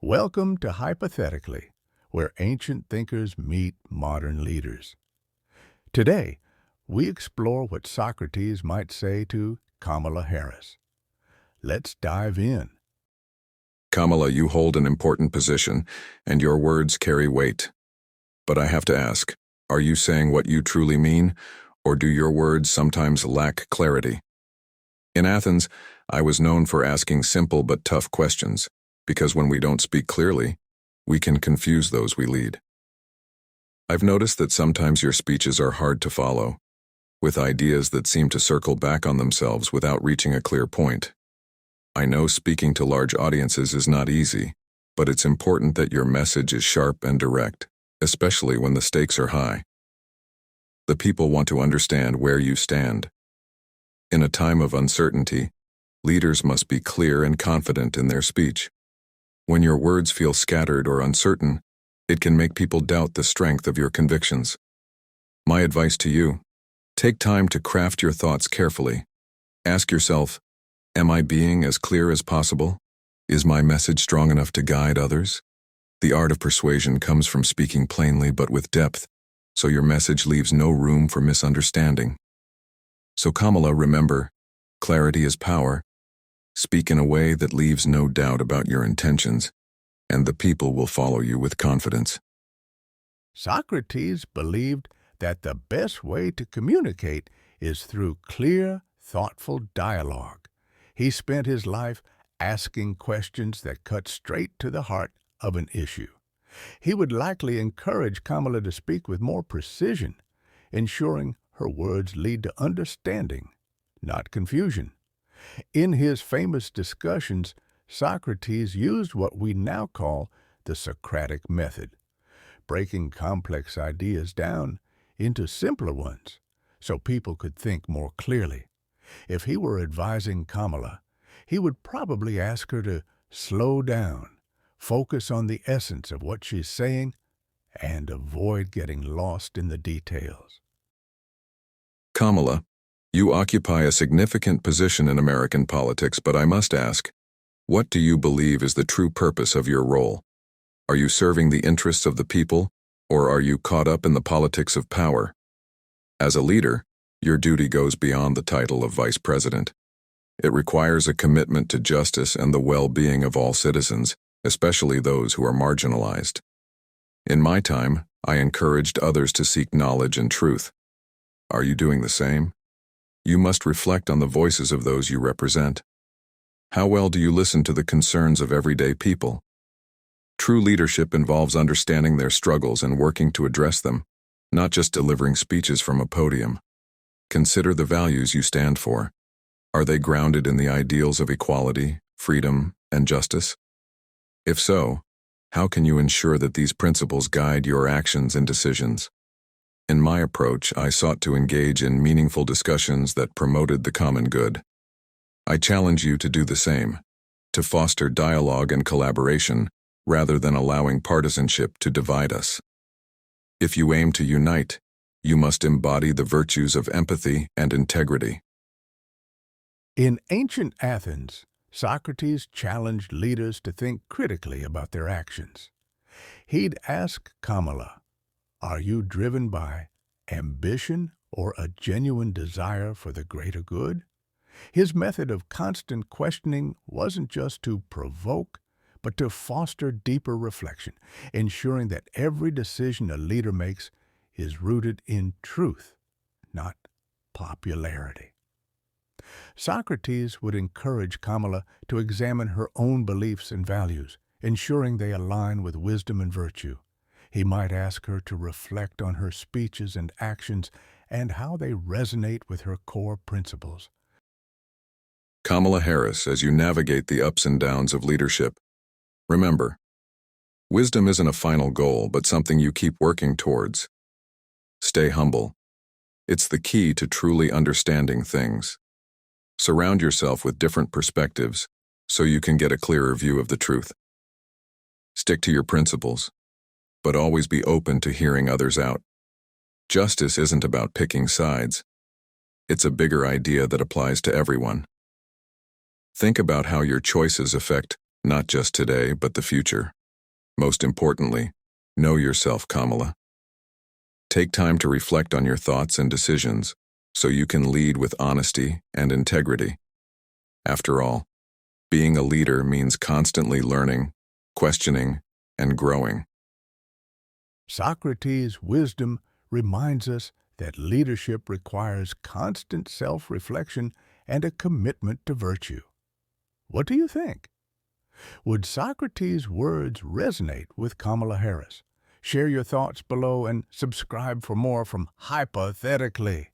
Welcome to Hypothetically, where ancient thinkers meet modern leaders. Today, we explore what Socrates might say to Kamala Harris. Let's dive in. Kamala, you hold an important position, and your words carry weight. But I have to ask, are you saying what you truly mean, or do your words sometimes lack clarity? In Athens, I was known for asking simple but tough questions, because when we don't speak clearly, we can confuse those we lead. I've noticed that sometimes your speeches are hard to follow, with ideas that seem to circle back on themselves without reaching a clear point. I know speaking to large audiences is not easy, but it's important that your message is sharp and direct, especially when the stakes are high. The people want to understand where you stand. In a time of uncertainty, leaders must be clear and confident in their speech. When your words feel scattered or uncertain, it can make people doubt the strength of your convictions. My advice to you: take time to craft your thoughts carefully. Ask yourself, am I being as clear as possible? Is my message strong enough to guide others? The art of persuasion comes from speaking plainly but with depth, so your message leaves no room for misunderstanding. So Kamala, remember, clarity is power. Speak in a way that leaves no doubt about your intentions, and the people will follow you with confidence. Socrates believed that the best way to communicate is through clear, thoughtful dialogue. He spent his life asking questions that cut straight to the heart of an issue. He would likely encourage Kamala to speak with more precision, ensuring her words lead to understanding, not confusion. In his famous discussions, Socrates used what we now call the Socratic method, breaking complex ideas down into simpler ones so people could think more clearly. If he were advising Kamala, he would probably ask her to slow down, focus on the essence of what she's saying, and avoid getting lost in the details. Kamala, you occupy a significant position in American politics, but I must ask, what do you believe is the true purpose of your role? Are you serving the interests of the people, or are you caught up in the politics of power? As a leader, your duty goes beyond the title of vice president. It requires a commitment to justice and the well-being of all citizens, especially those who are marginalized. In my time, I encouraged others to seek knowledge and truth. Are you doing the same? You must reflect on the voices of those you represent. How well do you listen to the concerns of everyday people? True leadership involves understanding their struggles and working to address them, not just delivering speeches from a podium. Consider the values you stand for. Are they grounded in the ideals of equality, freedom, and justice? If so, how can you ensure that these principles guide your actions and decisions? In my approach, I sought to engage in meaningful discussions that promoted the common good. I challenge you to do the same, to foster dialogue and collaboration rather than allowing partisanship to divide us. If you aim to unite, you must embody the virtues of empathy and integrity. In ancient Athens, Socrates challenged leaders to think critically about their actions. He'd ask Kamala, "Are you driven by ambition or a genuine desire for the greater good?" His method of constant questioning wasn't just to provoke, but to foster deeper reflection, ensuring that every decision a leader makes is rooted in truth, not popularity. Socrates would encourage Kamala to examine her own beliefs and values, ensuring they align with wisdom and virtue. He might ask her to reflect on her speeches and actions and how they resonate with her core principles. Kamala Harris, as you navigate the ups and downs of leadership, remember, wisdom isn't a final goal, but something you keep working towards. Stay humble. It's the key to truly understanding things. Surround yourself with different perspectives so you can get a clearer view of the truth. Stick to your principles, but always be open to hearing others out. Justice isn't about picking sides. It's a bigger idea that applies to everyone. Think about how your choices affect not just today, but the future. Most importantly, know yourself, Kamala. Take time to reflect on your thoughts and decisions so you can lead with honesty and integrity. After all, being a leader means constantly learning, questioning, and growing. Socrates' wisdom reminds us that leadership requires constant self-reflection and a commitment to virtue. What do you think? Would Socrates' words resonate with Kamala Harris? Share your thoughts below and subscribe for more from Hypothetically.